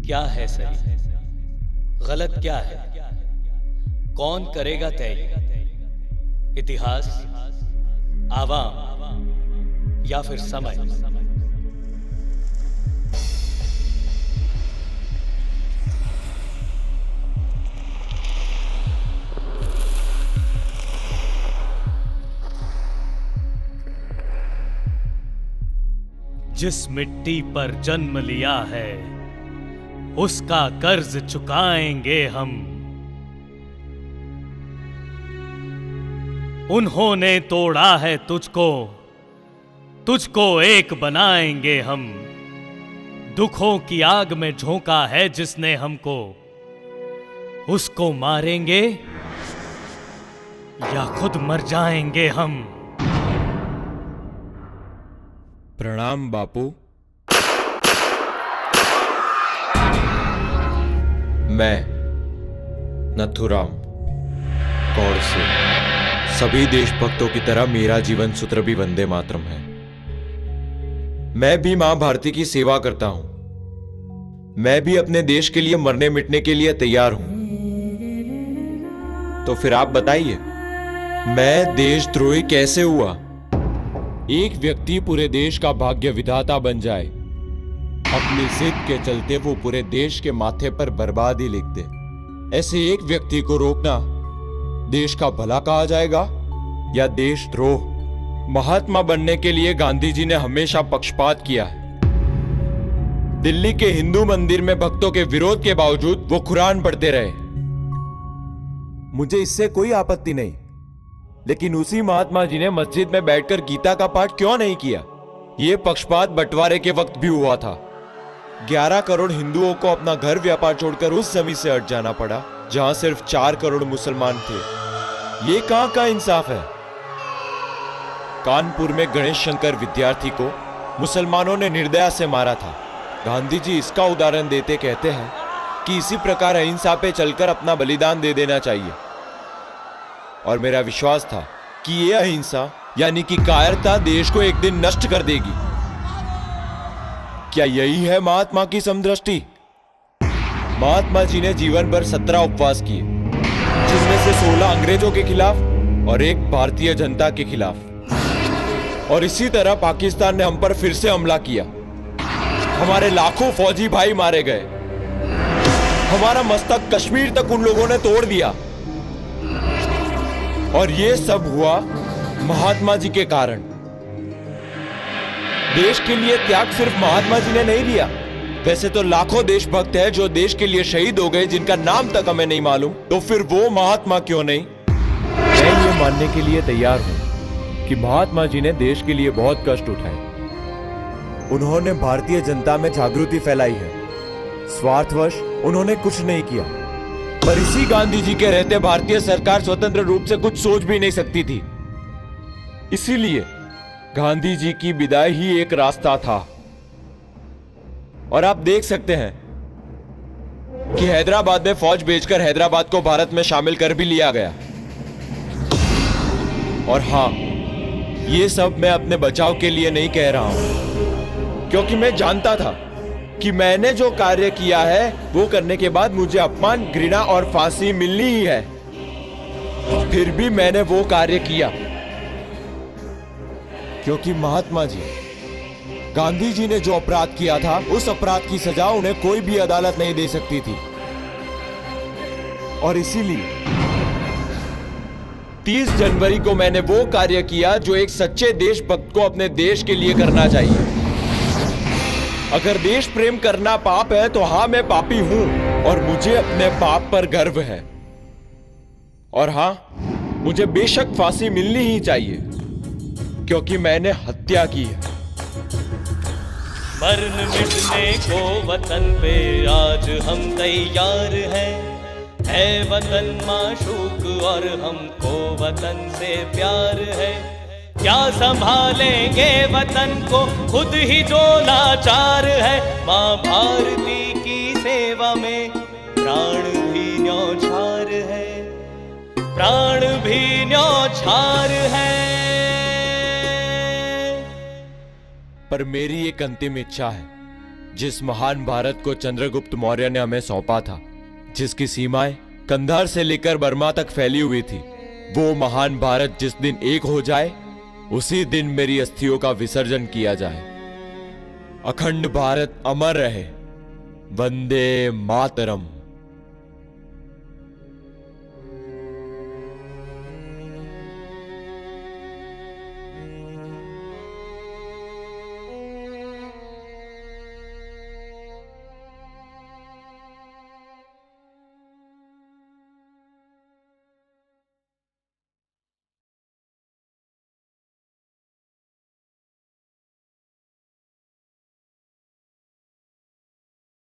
क्या है सही, गलत क्या है, कौन करेगा तय? इतिहास, आवाम या फिर समय? जिस मिट्टी पर जन्म लिया है उसका कर्ज चुकाएंगे हम। उन्होंने तोड़ा है तुझको, तुझको एक बनाएंगे हम। दुखों की आग में झोंका है जिसने हमको, उसको मारेंगे या खुद मर जाएंगे हम। प्रणाम बापू। मैं नथुराम कौर से सभी देशभक्तों की तरह मेरा जीवन सूत्र भी वंदे मातरम है। मैं भी मां भारती की सेवा करता हूं। मैं भी अपने देश के लिए मरने मिटने के लिए तैयार हूं। तो फिर आप बताइए, मैं देशद्रोही कैसे हुआ? एक व्यक्ति पूरे देश का भाग्य विधाता बन जाए, अपनी जिद के चलते वो पूरे देश के माथे पर बर्बादी लिख दे। ऐसे एक व्यक्ति को रोकना देश का भला कहा जाएगा या देशद्रोह? महात्मा बनने के लिए गांधी जी ने हमेशा पक्षपात किया है। दिल्ली के हिंदू मंदिर में भक्तों के विरोध के बावजूद वो कुरान पढ़ते रहे। मुझे इससे कोई आपत्ति नहीं, लेकिन उसी महात्मा जी ने मस्जिद में बैठकर गीता का पाठ क्यों नहीं किया? यह पक्षपात बंटवारे के वक्त भी हुआ था। 11 करोड़ हिंदुओं को अपना घर व्यापार छोड़कर उस जमीन से हट जाना पड़ा जहां सिर्फ 4 करोड़ मुसलमान थे। ये कहां का इंसाफ है? कानपुर में गणेश शंकर विद्यार्थी को मुसलमानों ने निर्दया से मारा था। गांधी जी इसका उदाहरण देते कहते हैं कि इसी प्रकार अहिंसा पे चलकर अपना बलिदान दे देना चाहिए। और मेरा विश्वास था कि यह अहिंसा यानी कि कायरता देश को एक दिन नष्ट कर देगी। क्या यही है महात्मा की समदृष्टि? महात्मा जी ने जीवन भर 17 उपवास किए, जिनमें से 16 अंग्रेजों के खिलाफ और एक भारतीय जनता के खिलाफ। और इसी तरह पाकिस्तान ने हम पर फिर से हमला किया। हमारे लाखों फौजी भाई मारे गए। हमारा मस्तक कश्मीर तक उन लोगों ने तोड़ दिया। और ये सब हुआ महात्मा जी के कारण। देश के लिए त्याग सिर्फ महात्मा जी ने नहीं दिया। वैसे तो लाखों देशभक्त हैं जो देश के लिए शहीद हो गए, जिनका नाम तक हमें नहीं मालूम। तो फिर वो महात्मा क्यों नहीं? मैं ये मानने के लिए तैयार हूं कि महात्मा जी ने देश के लिए बहुत कष्ट उठाए। उन्होंने भारतीय जनता में जागृति फैलाई है। स्वार्थवश उन्होंने कुछ नहीं किया। पर इसी गांधी जी के रहते भारतीय सरकार स्वतंत्र रूप से कुछ सोच भी नहीं सकती थी। इसीलिए गांधी जी की विदाई ही एक रास्ता था। और आप देख सकते हैं कि हैदराबाद में फौज भेजकर हैदराबाद को भारत में शामिल कर भी लिया गया। और हां, यह सब मैं अपने बचाव के लिए नहीं कह रहा हूं, क्योंकि मैं जानता था कि मैंने जो कार्य किया है वो करने के बाद मुझे अपमान, घृणा और फांसी मिलनी ही है। फिर भी मैंने वो कार्य किया क्योंकि महात्मा जी, गांधी जी ने जो अपराध किया था उस अपराध की सजा उन्हें कोई भी अदालत नहीं दे सकती थी। और इसीलिए 30 जनवरी को मैंने वो कार्य किया जो एक सच्चे देशभक्त को अपने देश के लिए करना चाहिए। अगर देश प्रेम करना पाप है तो हां, मैं पापी हूं और मुझे अपने पाप पर गर्व है। और हां, मुझे बेशक फांसी मिलनी ही चाहिए क्योंकि मैंने हत्या की है। मरन मिटने को वतन पे आज हम तैयार हैं। है वतन माशूक और हमको वतन से प्यार है। क्या संभालेंगे वतन को खुद ही जो लाचार है। मां भारती की सेवा में प्राण भी न्यौछार है, प्राण भी न्यौछार है। पर मेरी एक अंतिम इच्छा है जिस महान भारत को चंद्रगुप्त मौर्य ने हमें सौंपा था, जिसकी सीमाएं कंधार से लेकर बर्मा तक फैली हुई थी, वो महान भारत जिस दिन एक हो जाए, उसी दिन मेरी अस्थियों का विसर्जन किया जाए। अखंड भारत अमर रहे। वंदे मातरम।